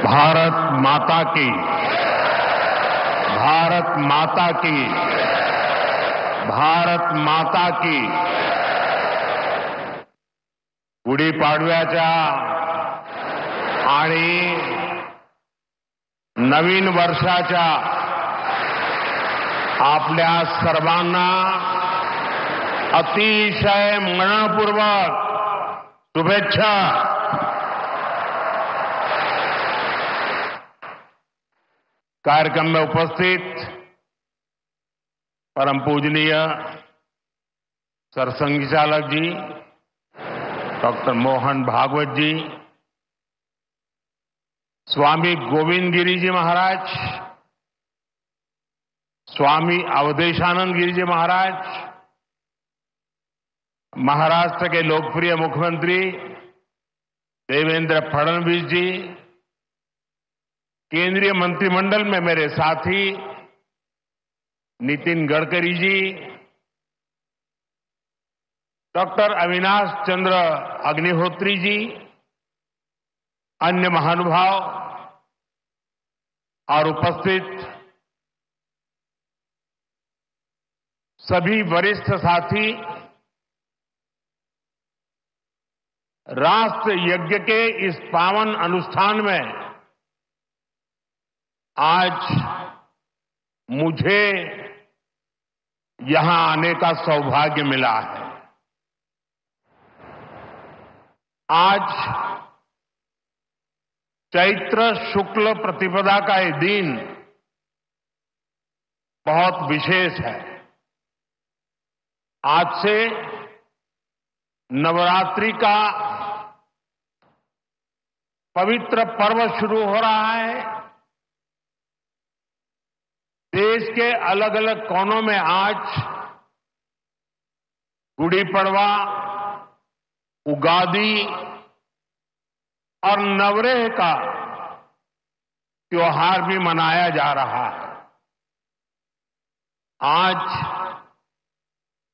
भारत माता की, भारत माता की, भारत माता की। गुढीपाडव्याच्या आणि नवीन वर्षाच्या आपल्या सर्वांना अतिशय मनपूर्वक शुभेच्छा। कार्यक्रम में उपस्थित परम पूजनीय सरसंघचालक जी डॉक्टर मोहन भागवत जी, स्वामी गोविंद गिरी जी महाराज, स्वामी अवधेशानंद गिरी जी महाराज, महाराष्ट्र के लोकप्रिय मुख्यमंत्री देवेंद्र फडणवीस जी, केंद्रीय मंत्रिमंडल में मेरे साथी नितिन गडकरी जी, डॉक्टर अविनाश चंद्र अग्निहोत्री जी, अन्य महानुभाव और उपस्थित सभी वरिष्ठ साथी, राष्ट्र यज्ञ के इस पावन अनुष्ठान में आज मुझे यहां आने का सौभाग्य मिला है। आज चैत्र शुक्ल प्रतिपदा का ये दिन बहुत विशेष है। आज से नवरात्रि का पवित्र पर्व शुरू हो रहा है। देश के अलग अलग कोनों में आज गुड़ी पड़वा, उगादी और नवरेह का त्योहार भी मनाया जा रहा है। आज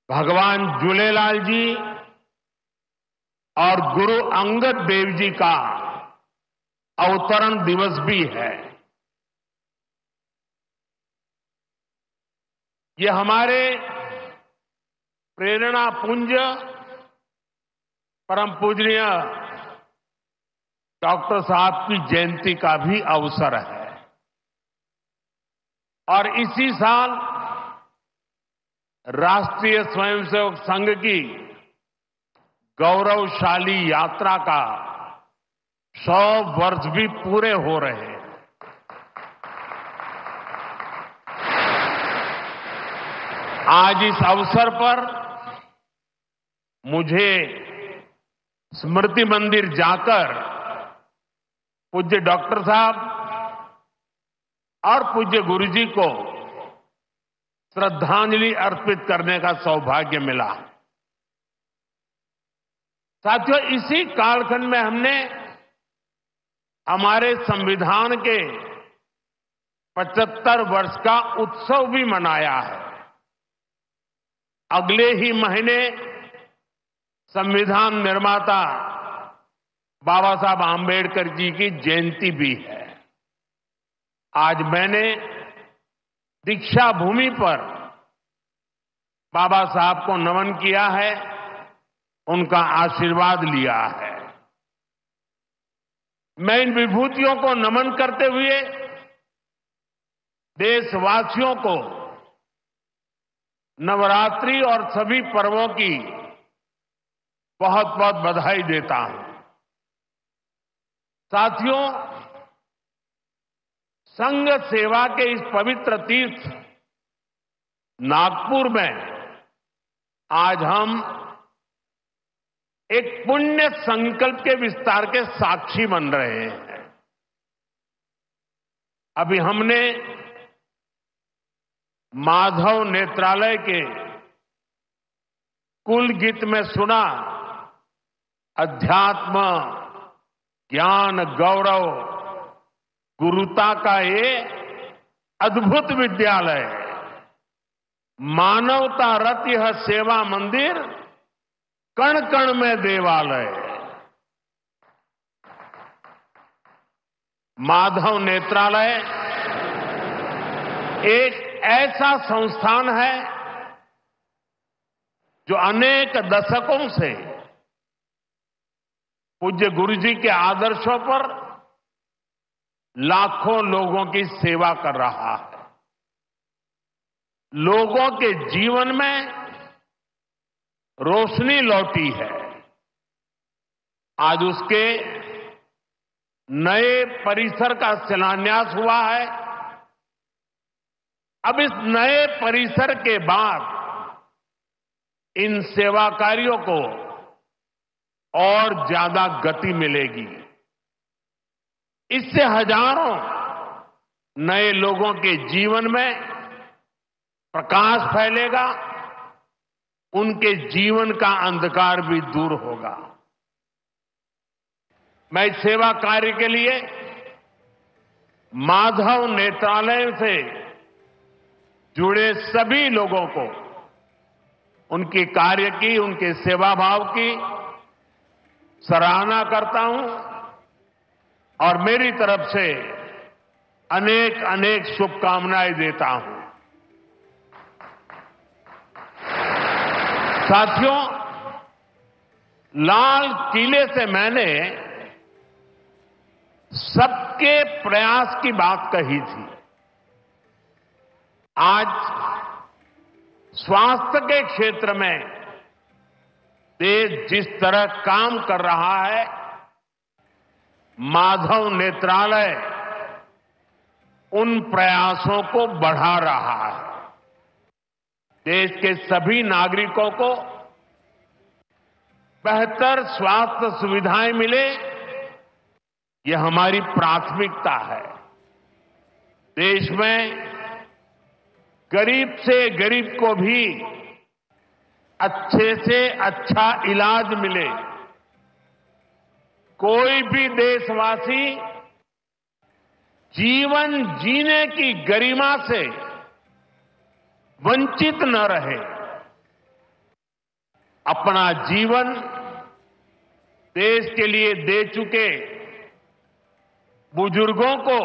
भगवान झूलेलाल जी और गुरु अंगद देव जी का अवतरण दिवस भी है। ये हमारे प्रेरणा पुंज परम पूजनीय डॉक्टर साहब की जयंती का भी अवसर है और इसी साल राष्ट्रीय स्वयंसेवक संघ की गौरवशाली यात्रा का 100 वर्ष भी पूरे हो रहे हैं। आज इस अवसर पर मुझे स्मृति मंदिर जाकर पूज्य डॉक्टर साहब और पूज्य गुरुजी को श्रद्धांजलि अर्पित करने का सौभाग्य मिला। साथियों, इसी कालखंड में हमने हमारे संविधान के 75 वर्ष का उत्सव भी मनाया है। अगले ही महीने संविधान निर्माता बाबा साहब आंबेडकर जी की जयंती भी है। आज मैंने दीक्षा भूमि पर बाबा साहब को नमन किया है, उनका आशीर्वाद लिया है। मैं इन विभूतियों को नमन करते हुए देशवासियों को नवरात्रि और सभी पर्वों की बहुत बहुत बधाई देता हूं। साथियों, संघ सेवा के इस पवित्र तीर्थ नागपुर में आज हम एक पुण्य संकल्प के विस्तार के साक्षी बन रहे हैं। अभी हमने माधव नेत्रालय के कुल गीत में सुना, अध्यात्म ज्ञान गौरव गुरुता का ये अद्भुत विद्यालय, मानवता रत यह सेवा मंदिर, कण कण में देवालय। माधव नेत्रालय एक ऐसा संस्थान है जो अनेक दशकों से पूज्य गुरु जी के आदर्शों पर लाखों लोगों की सेवा कर रहा है। लोगों के जीवन में रोशनी लौटी है। आज उसके नए परिसर का शिलान्यास हुआ है। अब इस नए परिसर के बाद इन सेवा कार्यों को और ज्यादा गति मिलेगी। इससे हजारों नए लोगों के जीवन में प्रकाश फैलेगा, उनके जीवन का अंधकार भी दूर होगा। मैं इस सेवा कार्य के लिए माधव नेत्रालय से जुड़े सभी लोगों को उनके कार्य की, उनके सेवा भाव की सराहना करता हूं और मेरी तरफ से अनेक अनेक शुभकामनाएं देता हूं। साथियों, लाल किले से मैंने सबके प्रयास की बात कही थी। आज स्वास्थ्य के क्षेत्र में देश जिस तरह काम कर रहा है, माधव नेत्रालय उन प्रयासों को बढ़ा रहा है। देश के सभी नागरिकों को बेहतर स्वास्थ्य सुविधाएं मिले, यह हमारी प्राथमिकता है। देश में गरीब से गरीब को भी अच्छे से अच्छा इलाज मिले। कोई भी देशवासी जीवन जीने की गरिमा से वंचित न रहे। अपना जीवन देश के लिए दे चुके बुजुर्गों को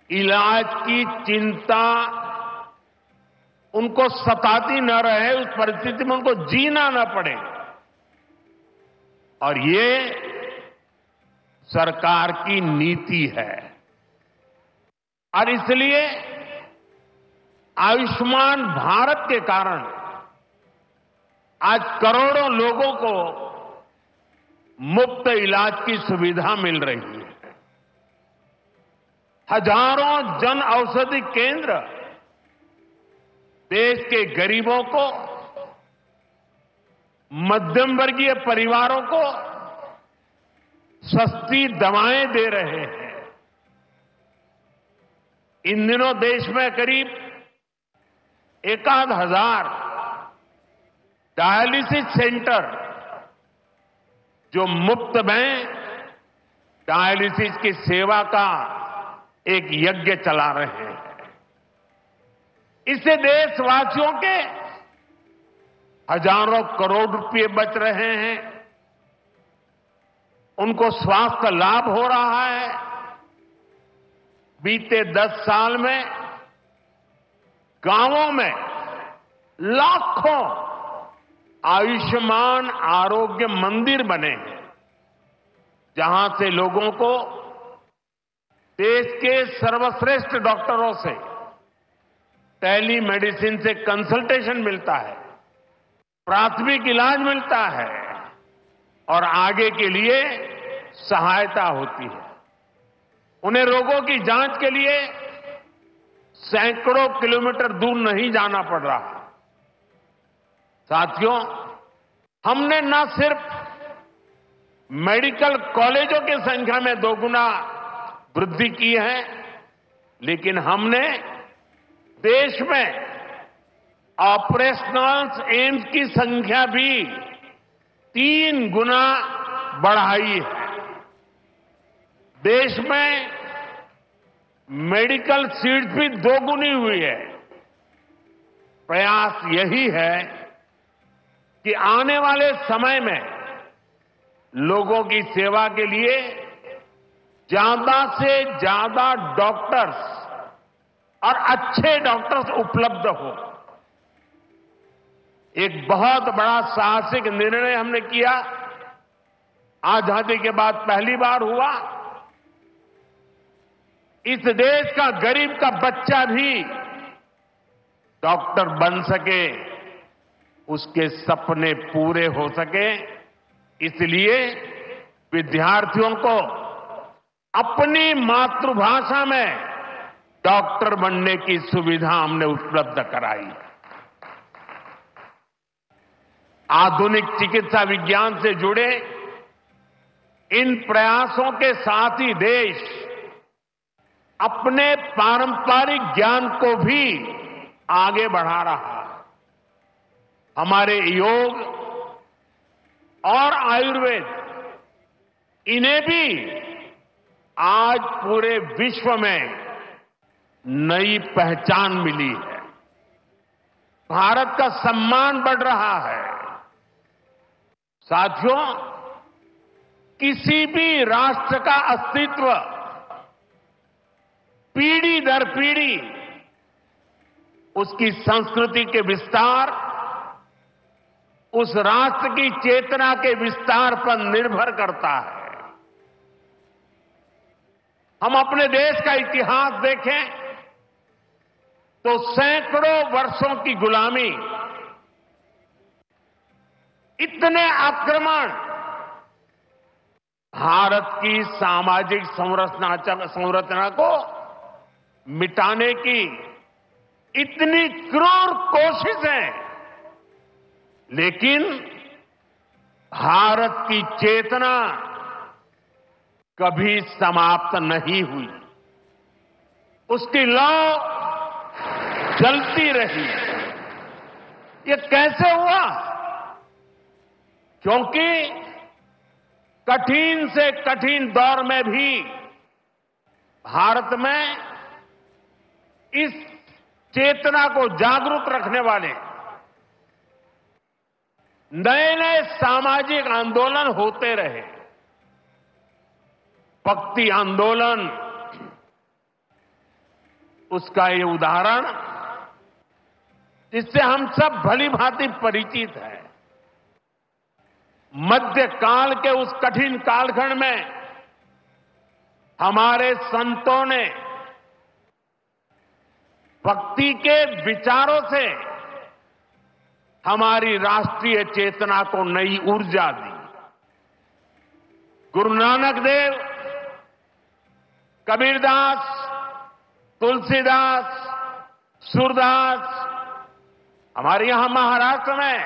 इलाज की चिंता उनको सताती न रहे, उस परिस्थिति में उनको जीना न पड़े। और ये सरकार की नीति है। और इसलिए आयुष्मान भारत के कारण आज करोड़ों लोगों को मुफ्त इलाज की सुविधा मिल रही है। हजारों जन औषधि केंद्र देश के गरीबों को, मध्यम वर्गीय परिवारों को सस्ती दवाएं दे रहे हैं। इन दिनों देश में करीब 1,000 डायलिसिस सेंटर जो मुफ्त में डायलिसिस की सेवा का एक यज्ञ चला रहे हैं। इससे देशवासियों के हजारों करोड़ रुपए बच रहे हैं, उनको स्वास्थ्य लाभ हो रहा है। बीते 10 साल में गांवों में लाखों आयुष्मान आरोग्य मंदिर बने हैं, जहां से लोगों को देश के सर्वश्रेष्ठ डॉक्टरों से टेली मेडिसिन से कंसल्टेशन मिलता है, प्राथमिक इलाज मिलता है और आगे के लिए सहायता होती है। उन्हें रोगों की जांच के लिए सैकड़ों किलोमीटर दूर नहीं जाना पड़ रहा। साथियों, हमने न सिर्फ मेडिकल कॉलेजों की संख्या में 2 गुना वृद्धि की है, लेकिन हमने देश में ऑपरेशनल एम्स की संख्या भी 3 गुना बढ़ाई है। देश में मेडिकल सीट्स भी 2 गुनी हुई है। प्रयास यही है कि आने वाले समय में लोगों की सेवा के लिए ज्यादा से ज्यादा डॉक्टर्स और अच्छे डॉक्टर्स उपलब्ध हो। एक बहुत बड़ा साहसिक निर्णय हमने किया। आजादी के बाद पहली बार हुआ। इस देश का गरीब का बच्चा भी डॉक्टर बन सके, उसके सपने पूरे हो सके, इसलिए विद्यार्थियों को अपनी मातृभाषा में डॉक्टर बनने की सुविधा हमने उपलब्ध कराई। आधुनिक चिकित्सा विज्ञान से जुड़े इन प्रयासों के साथ ही देश अपने पारंपरिक ज्ञान को भी आगे बढ़ा रहा है। हमारे योग और आयुर्वेद, इन्हें भी आज पूरे विश्व में नई पहचान मिली है। भारत का सम्मान बढ़ रहा है। साथियों, किसी भी राष्ट्र का अस्तित्व पीढ़ी दर पीढ़ी उसकी संस्कृति के विस्तार, उस राष्ट्र की चेतना के विस्तार पर निर्भर करता है। हम अपने देश का इतिहास देखें तो सैकड़ों वर्षों की गुलामी, इतने आक्रमण, भारत की सामाजिक संरचना को मिटाने की इतनी क्रूर कोशिशें, लेकिन भारत की चेतना कभी समाप्त नहीं हुई। उसकी लौ जलती रही। ये कैसे हुआ? क्योंकि कठिन से कठिन दौर में भी भारत में इस चेतना को जागरूक रखने वाले नए नए सामाजिक आंदोलन होते रहे। भक्ति आंदोलन उसका ये उदाहरण, जिससे हम सब भली भांति परिचित हैं। मध्यकाल के उस कठिन कालखंड में हमारे संतों ने भक्ति के विचारों से हमारी राष्ट्रीय चेतना को नई ऊर्जा दी। गुरु नानक देव, कबीरदास, तुलसीदास, सूरदास, हमारे यहां महाराष्ट्र में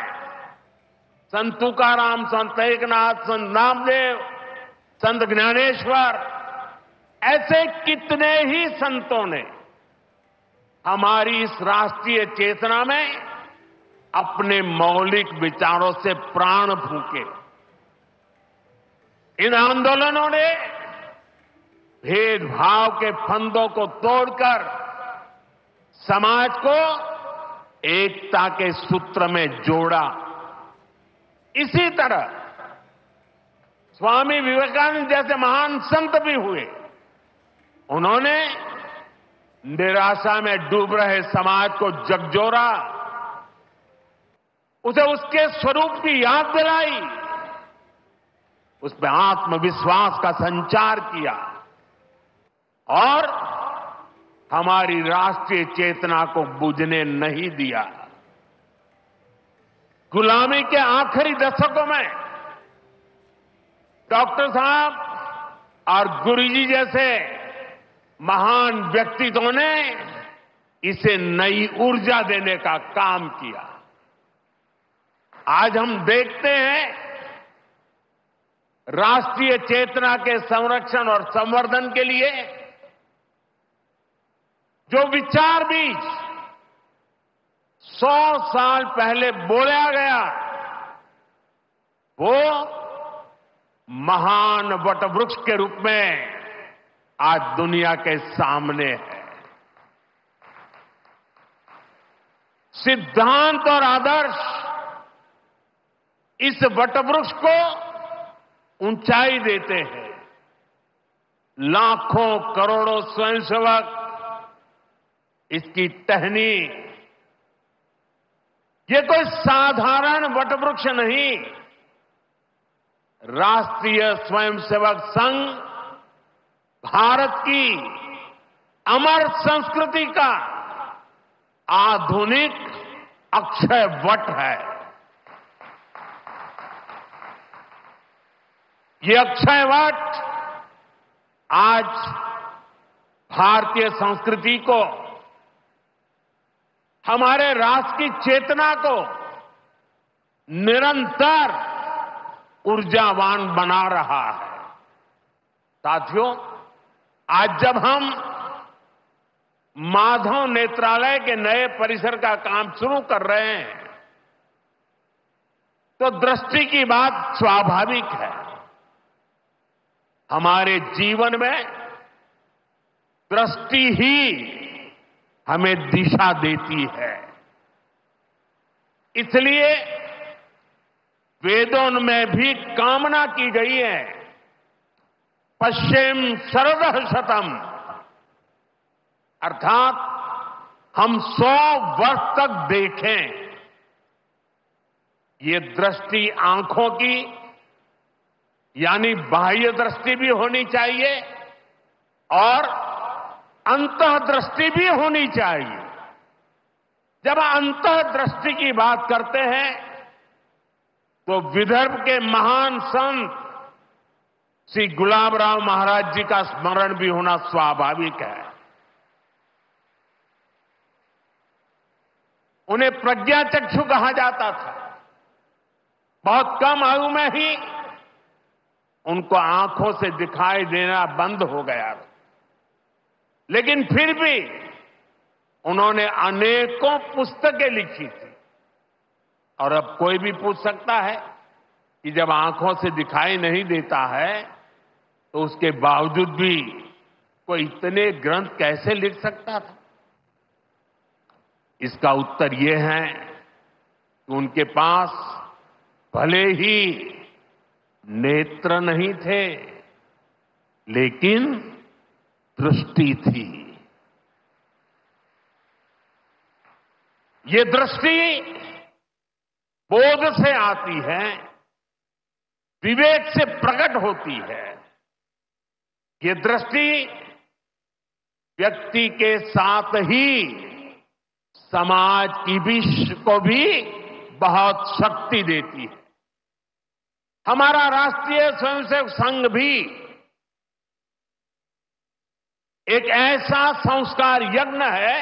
संत तुकाराम, संत एकनाथ, संत नामदेव, संत ज्ञानेश्वर, ऐसे कितने ही संतों ने हमारी इस राष्ट्रीय चेतना में अपने मौलिक विचारों से प्राण फूंके। इन आंदोलनों ने भेदभाव के फंदों को तोड़कर समाज को एकता के सूत्र में जोड़ा। इसी तरह स्वामी विवेकानंद जैसे महान संत भी हुए। उन्होंने निराशा में डूब रहे समाज को झकझोरा, उसे उसके स्वरूप की याद दिलाई, उसमें आत्मविश्वास का संचार किया और हमारी राष्ट्रीय चेतना को बुझने नहीं दिया। गुलामी के आखिरी दशकों में डॉक्टर साहब और गुरुजी जैसे महान व्यक्तित्वों ने इसे नई ऊर्जा देने का काम किया। आज हम देखते हैं राष्ट्रीय चेतना के संरक्षण और संवर्धन के लिए जो विचार बीज 100 साल पहले बोला गया, वो महान वटवृक्ष के रूप में आज दुनिया के सामने है। सिद्धांत और आदर्श इस वटवृक्ष को ऊंचाई देते हैं। लाखों करोड़ों स्वयंसेवक इसकी टहनी, ये कोई साधारण वटवृक्ष नहीं, राष्ट्रीय स्वयंसेवक संघ भारत की अमर संस्कृति का आधुनिक अक्षय वट है। ये अक्षय वट आज भारतीय संस्कृति को, हमारे राष्ट्र की चेतना को निरंतर ऊर्जावान बना रहा है। साथियों, आज जब हम माधव नेत्रालय के नए परिसर का काम शुरू कर रहे हैं तो दृष्टि की बात स्वाभाविक है। हमारे जीवन में दृष्टि ही हमें दिशा देती है। इसलिए वेदों में भी कामना की गई है, पश्चिम शरदः शतम, अर्थात हम 100 वर्ष तक देखें। ये दृष्टि आंखों की यानी बाह्य दृष्टि भी होनी चाहिए और अंतःदृष्टि भी होनी चाहिए। जब अंतःदृष्टि की बात करते हैं तो विदर्भ के महान संत श्री गुलाबराव महाराज जी का स्मरण भी होना स्वाभाविक है। उन्हें प्रज्ञाचक्षु कहा जाता था। बहुत कम आयु में ही उनको आंखों से दिखाई देना बंद हो गया, लेकिन फिर भी उन्होंने अनेकों पुस्तकें लिखी थी। और अब कोई भी पूछ सकता है कि जब आंखों से दिखाई नहीं देता है तो उसके बावजूद भी कोई इतने ग्रंथ कैसे लिख सकता था? इसका उत्तर यह है कि उनके पास भले ही नेत्र नहीं थे, लेकिन दृष्टि थी। ये दृष्टि बोध से आती है, विवेक से प्रकट होती है। ये दृष्टि व्यक्ति के साथ ही समाज की को भी बहुत शक्ति देती है। हमारा राष्ट्रीय स्वयंसेवक संघ भी एक ऐसा संस्कार यज्ञ है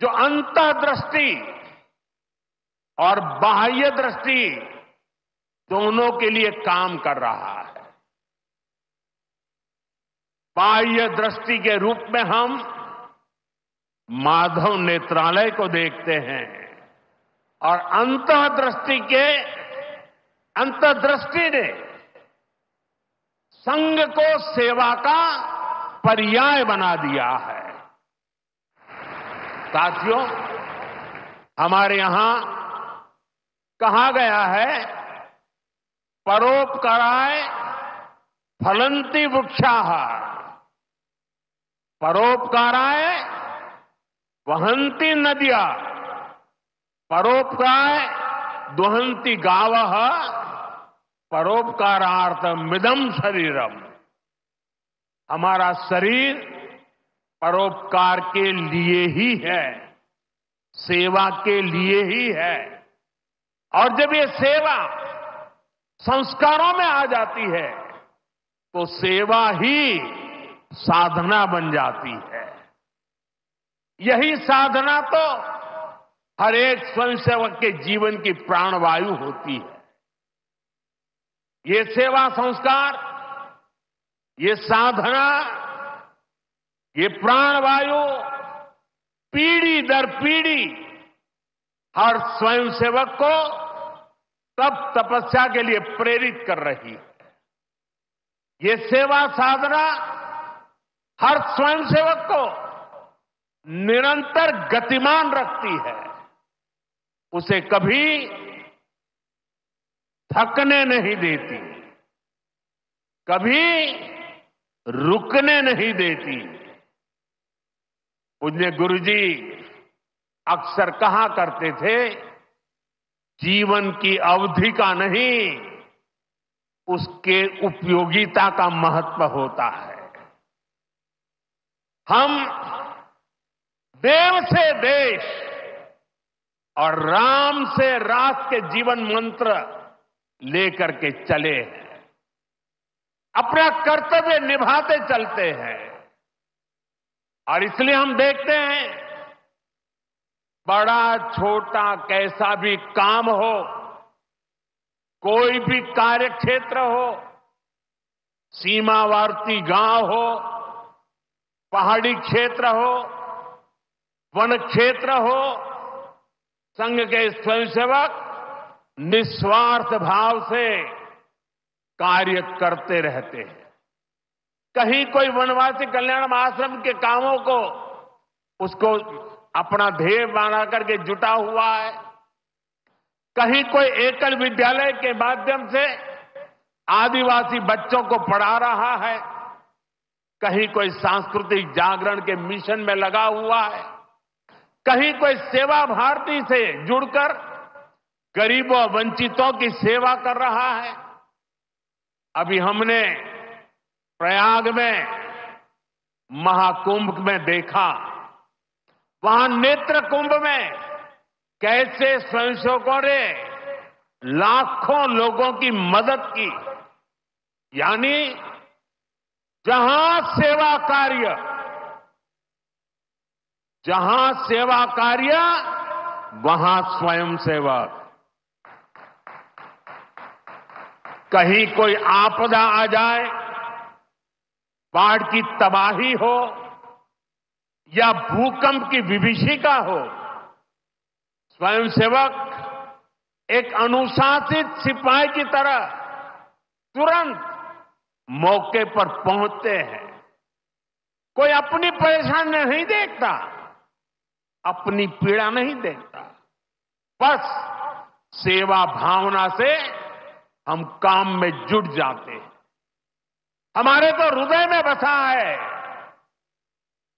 जो अंतःदृष्टि और बाह्य दृष्टि दोनों के लिए काम कर रहा है। बाह्य दृष्टि के रूप में हम माधव नेत्रालय को देखते हैं और अंतर्दृष्टि ने संघ को सेवा का पर्याय बना दिया है। साथियों, हमारे यहां कहा गया है, परोपकाराय फलन्ति वृक्षाः, परोपकाराय वहन्ति नद्यः, परोपकाराय दुहन्ति गावः, परोपकारार्थमिदं शरीरम। हमारा शरीर परोपकार के लिए ही है, सेवा के लिए ही है। और जब ये सेवा संस्कारों में आ जाती है तो सेवा ही साधना बन जाती है। यही साधना तो हर एक स्वयंसेवक के जीवन की प्राणवायु होती है। ये सेवा संस्कार, ये साधना, ये प्राणवायु पीढ़ी दर पीढ़ी हर स्वयंसेवक को तप तपस्या के लिए प्रेरित कर रही है। ये सेवा साधना हर स्वयंसेवक को निरंतर गतिमान रखती है, उसे कभी थकने नहीं देती, कभी रुकने नहीं देती। पूज्य गुरुजी अक्सर कहा करते थे, जीवन की अवधि का नहीं, उसके उपयोगिता का महत्व होता है। हम देव से देश और राम से राष्ट्र के जीवन मंत्र लेकर के चले हैं, अपना कर्तव्य निभाते चलते हैं। और इसलिए हम देखते हैं, बड़ा छोटा कैसा भी काम हो, कोई भी कार्य क्षेत्र हो, सीमावर्ती गांव हो, पहाड़ी क्षेत्र हो, वन क्षेत्र हो, संघ के स्वयंसेवक निस्वार्थ भाव से कार्य करते रहते हैं। कहीं कोई वनवासी कल्याण आश्रम के कामों को उसको अपना ध्येय बना करके जुटा हुआ है, कहीं कोई एकल विद्यालय के माध्यम से आदिवासी बच्चों को पढ़ा रहा है, कहीं कोई सांस्कृतिक जागरण के मिशन में लगा हुआ है, कहीं कोई सेवा भारती से जुड़कर गरीबों वंचितों की सेवा कर रहा है। अभी हमने प्रयाग में महाकुंभ में देखा, वहां नेत्र कुंभ में कैसे स्वयंसेवकों ने लाखों लोगों की मदद की। यानी जहां सेवा कार्य वहां स्वयंसेवक। कहीं कोई आपदा आ जाए, बाढ़ की तबाही हो या भूकंप की विभीषिका हो, स्वयंसेवक एक अनुशासित सिपाही की तरह तुरंत मौके पर पहुंचते हैं। कोई अपनी परेशानी नहीं देखता, अपनी पीड़ा नहीं देखता, बस सेवा भावना से हम काम में जुट जाते हैं। हमारे तो हृदय में बसा है,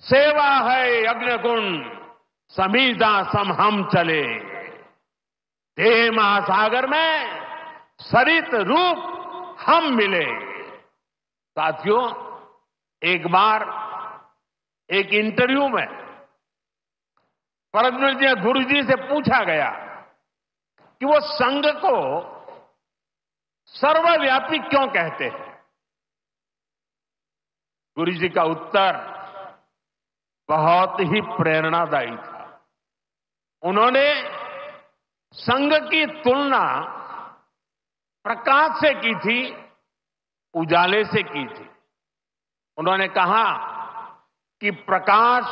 सेवा है अग्निकुंड समीधा सम हम चले, देह महासागर में सरित रूप हम मिले। साथियों, एक बार एक इंटरव्यू में परमपूज्य गुरुजी से पूछा गया कि वो संघ को सर्वव्यापी क्यों कहते हैं। गुरुजी का उत्तर बहुत ही प्रेरणादायी था। उन्होंने संघ की तुलना प्रकाश से की थी, उजाले से की थी। उन्होंने कहा कि प्रकाश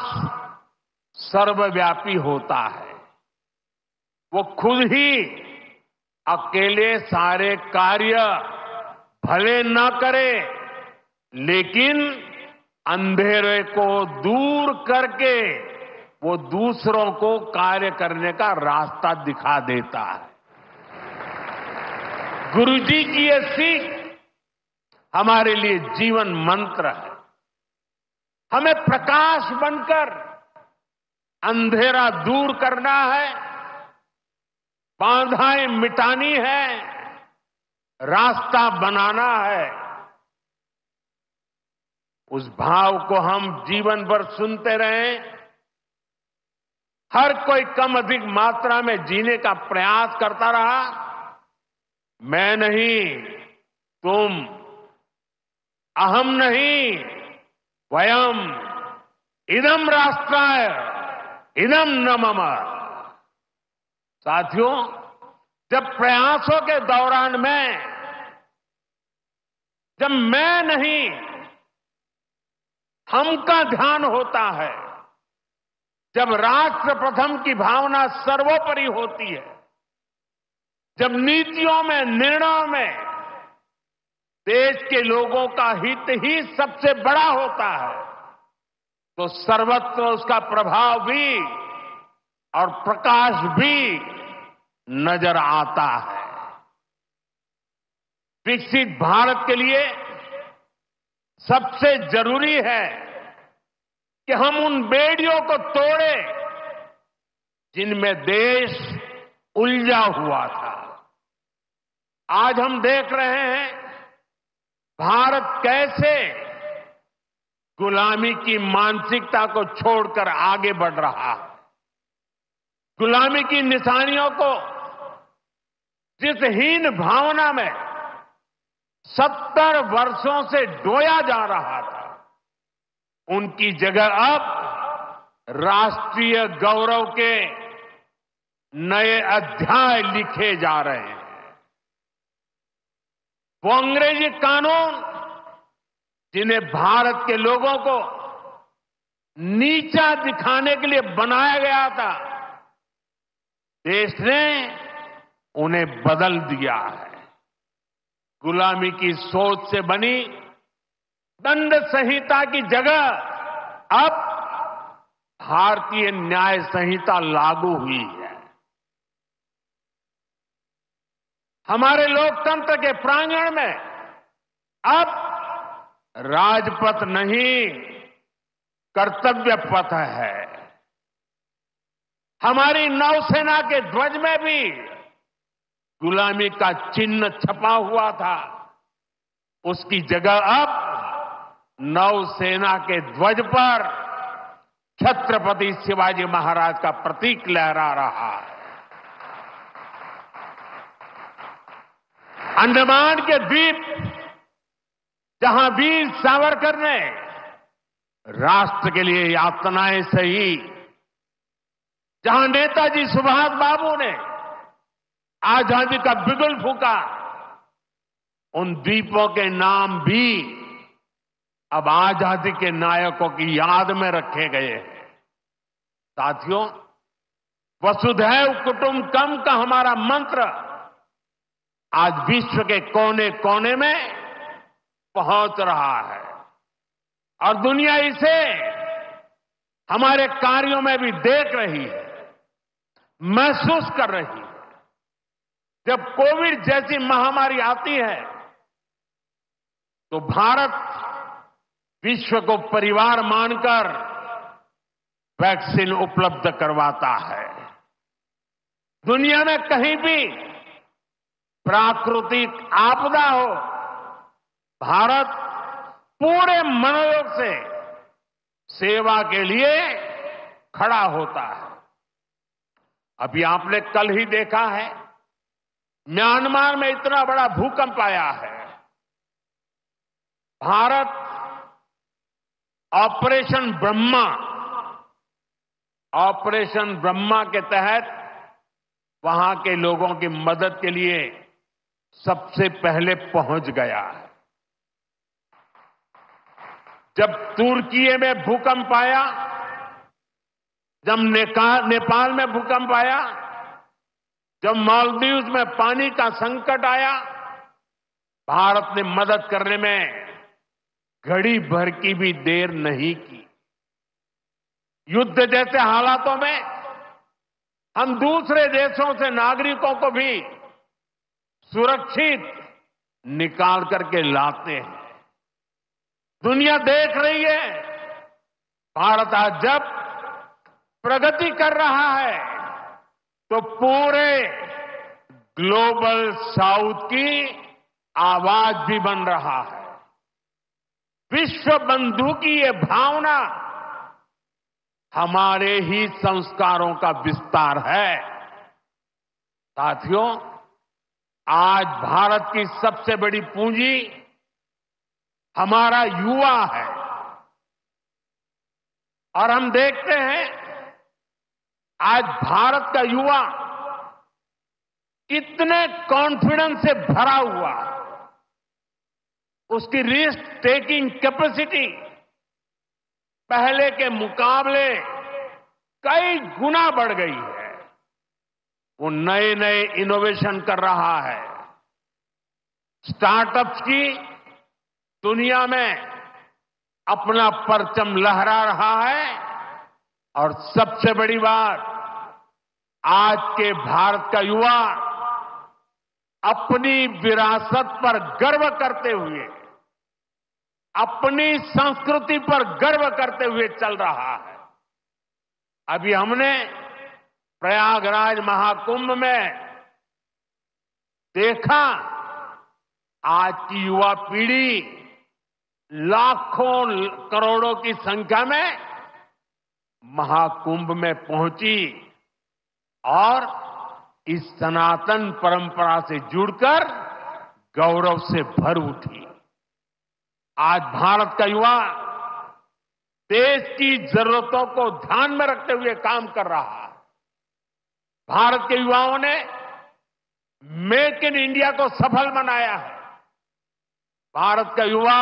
सर्वव्यापी होता है, वो खुद ही अकेले सारे कार्य भले न करे, लेकिन अंधेरे को दूर करके वो दूसरों को कार्य करने का रास्ता दिखा देता है। गुरुजी की ये सीख हमारे लिए जीवन मंत्र है। हमें प्रकाश बनकर अंधेरा दूर करना है, बाधाएं मिटानी है, रास्ता बनाना है। उस भाव को हम जीवन भर सुनते रहें। हर कोई कम अधिक मात्रा में जीने का प्रयास करता रहा, मैं नहीं, तुम, अहम नहीं, वयम, इदम राष्ट्राय, इदम न मम। साथियों, जब प्रयासों के दौरान जब मैं नहीं, हम का ध्यान होता है, जब राष्ट्र प्रथम की भावना सर्वोपरि होती है, जब नीतियों में, निर्णयों में देश के लोगों का हित ही सबसे बड़ा होता है, तो सर्वत्र उसका प्रभाव भी और प्रकाश भी नजर आता है। विकसित भारत के लिए सबसे जरूरी है कि हम उन बेड़ियों को तोड़ें जिनमें देश उलझा हुआ था। आज हम देख रहे हैं भारत कैसे गुलामी की मानसिकता को छोड़कर आगे बढ़ रहा है। गुलामी की निशानियों को जिस हीन भावना में 70 वर्षों से डोया जा रहा था, उनकी जगह अब राष्ट्रीय गौरव के नए अध्याय लिखे जा रहे हैं। वो अंग्रेजी कानून जिन्हें भारत के लोगों को नीचा दिखाने के लिए बनाया गया था, देश ने उन्हें बदल दिया है। गुलामी की सोच से बनी दंड संहिता की जगह अब भारतीय न्याय संहिता लागू हुई है। हमारे लोकतंत्र के प्रांगण में अब राजपथ नहीं, कर्तव्य पथ है। हमारी नौसेना के ध्वज में भी गुलामी का चिन्ह छपा हुआ था, उसकी जगह अब नौसेना के ध्वज पर छत्रपति शिवाजी महाराज का प्रतीक लहरा रहा है। अंडमान के द्वीप जहां वीर सावरकर ने राष्ट्र के लिए यातनाएं सही, जहां नेताजी सुभाष बाबू ने आजादी का बिगुल फूंका, उन द्वीपों के नाम भी अब आजादी के नायकों की याद में रखे गए हैं। साथियों, वसुधैव कुटुंबकम का हमारा मंत्र आज विश्व के कोने कोने में पहुंच रहा है और दुनिया इसे हमारे कार्यों में भी देख रही है, महसूस कर रही है। जब कोविड जैसी महामारी आती है तो भारत विश्व को परिवार मानकर वैक्सीन उपलब्ध करवाता है। दुनिया में कहीं भी प्राकृतिक आपदा हो, भारत पूरे मनोयोग से सेवा के लिए खड़ा होता है। अभी आपने कल ही देखा है, म्यांमार में इतना बड़ा भूकंप आया है। भारत ऑपरेशन ब्रह्मा के तहत वहां के लोगों की मदद के लिए सबसे पहले पहुंच गया है। जब तुर्की में भूकंप आया, जब नेपाल में भूकंप आया, जब मालदीव्स में पानी का संकट आया, भारत ने मदद करने में घड़ी भर की भी देर नहीं की। युद्ध जैसे हालातों में हम दूसरे देशों से नागरिकों को भी सुरक्षित निकाल करके लाते हैं। दुनिया देख रही है, भारत आज जब प्रगति कर रहा है तो पूरे ग्लोबल साउथ की आवाज भी बन रहा है। विश्व बंधु की ये भावना हमारे ही संस्कारों का विस्तार है। साथियों, आज भारत की सबसे बड़ी पूंजी हमारा युवा है और हम देखते हैं आज भारत का युवा इतने कॉन्फिडेंस से भरा हुआ, उसकी रिस्क टेकिंग कैपेसिटी पहले के मुकाबले कई गुना बढ़ गई है। वो नए नए इनोवेशन कर रहा है, स्टार्टअप्स की दुनिया में अपना परचम लहरा रहा है और सबसे बड़ी बात, आज के भारत का युवा अपनी विरासत पर गर्व करते हुए अपनी संस्कृति पर गर्व करते हुए चल रहा है। अभी हमने प्रयागराज महाकुंभ में देखा, आज की युवा पीढ़ी लाखों करोड़ों की संख्या में महाकुंभ में पहुंची और इस सनातन परंपरा से जुड़कर गौरव से भर उठी। आज भारत का युवा देश की जरूरतों को ध्यान में रखते हुए काम कर रहा है। भारत के युवाओं ने मेक इन इंडिया को सफल बनाया है। भारत का युवा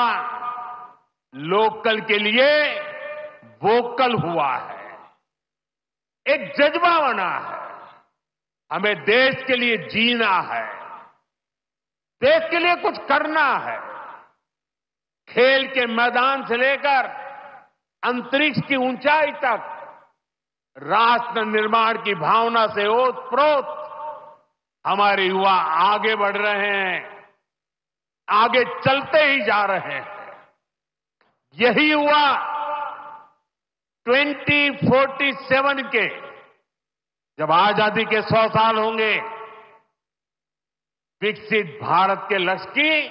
लोकल के लिए वोकल हुआ है, एक जज्बा बना है। हमें देश के लिए जीना है, देश के लिए कुछ करना है। खेल के मैदान से लेकर अंतरिक्ष की ऊंचाई तक राष्ट्र निर्माण की भावना से ओतप्रोत हमारे युवा आगे बढ़ रहे हैं, आगे चलते ही जा रहे हैं। यही युवा 2047 के जब आजादी के 100 साल होंगे, विकसित भारत के लक्ष्य की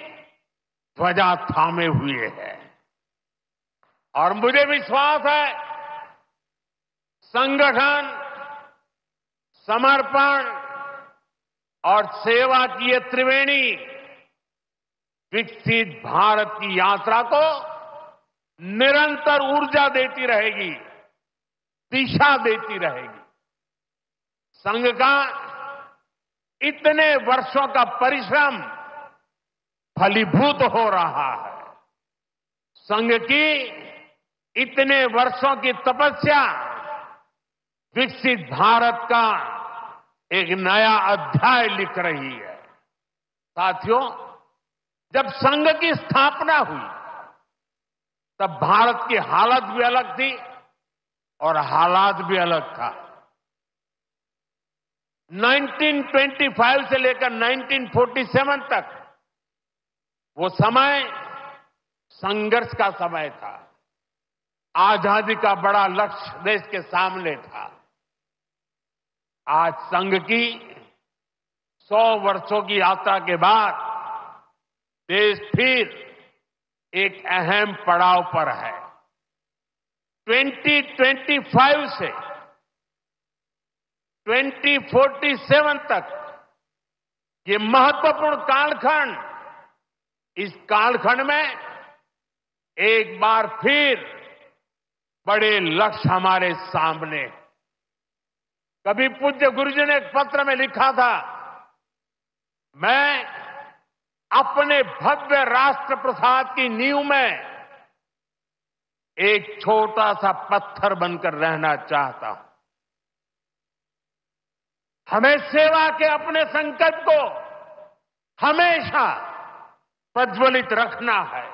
ध्वजा थामे हुए है। और मुझे विश्वास है, संगठन, समर्पण और सेवा की ये त्रिवेणी विकसित भारत की यात्रा को निरंतर ऊर्जा देती रहेगी, दिशा देती रहेगी। संघ का इतने वर्षों का परिश्रम फलीभूत हो रहा है। संघ की इतने वर्षों की तपस्या विकसित भारत का एक नया अध्याय लिख रही है। साथियों, जब संघ की स्थापना हुई तब भारत की हालत भी अलग थी और हालात भी अलग था। 1925 से लेकर 1947 तक वो समय संघर्ष का समय था। आजादी का बड़ा लक्ष्य देश के सामने था। आज संघ की 100 वर्षों की यात्रा के बाद देश फिर एक अहम पड़ाव पर है। 2025 से 2047 तक ये महत्वपूर्ण कालखंड, इस कालखंड में एक बार फिर बड़े लक्ष्य हमारे सामने। कभी पूज्य गुरुजी ने एक पत्र में लिखा था, मैं अपने भव्य राष्ट्र प्रसाद की नींव में एक छोटा सा पत्थर बनकर रहना चाहता हूं। हमें सेवा के अपने संकल्प को हमेशा प्रज्वलित रखना है।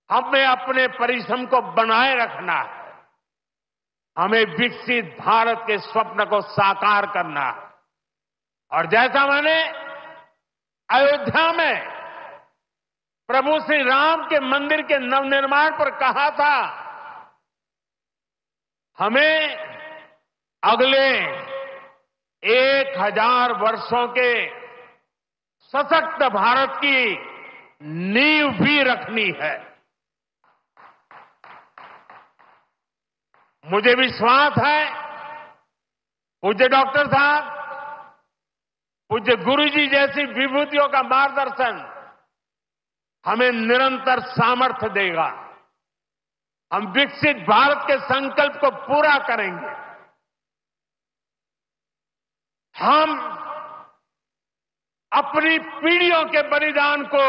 हमें अपने परिश्रम को बनाए रखना है। हमें विकसित भारत के स्वप्न को साकार करना है। और जैसा मैंने अयोध्या में प्रभु श्री राम के मंदिर के नवनिर्माण पर कहा था, हमें अगले 1000 वर्षों के सशक्त भारत की नींव भी रखनी है। मुझे विश्वास है, पूज्य डॉक्टर साहब, पूज्य गुरुजी जैसी विभूतियों का मार्गदर्शन हमें निरंतर सामर्थ्य देगा। हम विकसित भारत के संकल्प को पूरा करेंगे। हम अपनी पीढ़ियों के बलिदान को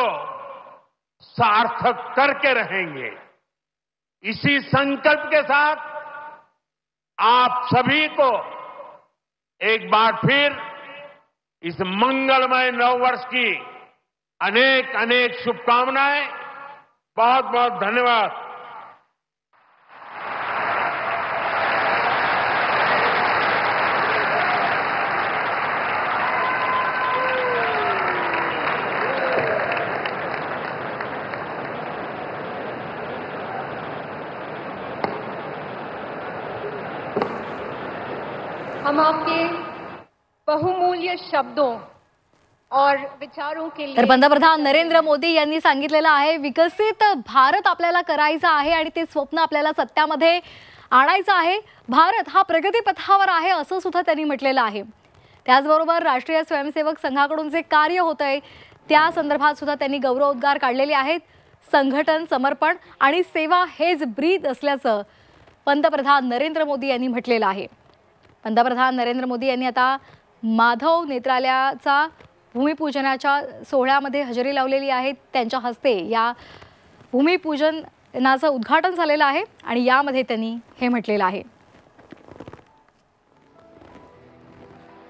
सार्थक करके रहेंगे। इसी संकल्प के साथ आप सभी को एक बार फिर इस मंगलमय नववर्ष की अनेक अनेक शुभकामनाएं। बहुत बहुत धन्यवाद। हम आपके बहुमूल्य शब्दों और विचारों के लिए तर पंतप्रधान नरेंद्र मोदी यांनी सांगितलेलं आहे विकसित भारत आपल्याला करायचा आहे आणि ते स्वप्न आपल्याला सत्यामध्ये आणायचं आहे. भारत हा प्रगतीपथावर आहे असं सुद्धा त्यांनी म्हटलेलं आहे. त्याचबरोबर राष्ट्रीय स्वयंसेवक संघाकडून जे कार्य होतंय त्या संदर्भात सुद्धा त्यांनी गौरवोद्गार काढलेले आहेत. संघटन, समर्पण आणि सेवा हेच ब्रीद असल्याचं पंतप्रधान नरेंद्र मोदी यांनी म्हटलेलं आहे. पंतप्रधान नरेंद्र मोदी यांनी आता माधव नेत्रालयाचा भूमिपूजनाच्या सोहळ्यामध्ये हजेरी लावलेली आहे. त्यांच्या हस्ते या भूमिपूजनाचं उद्घाटन झालेलं आहे आणि यामध्ये त्यांनी हे म्हटलेलं आहे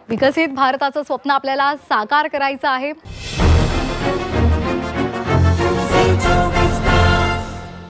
विकसित भारताचं स्वप्न आपल्याला साकार करायचं आहे.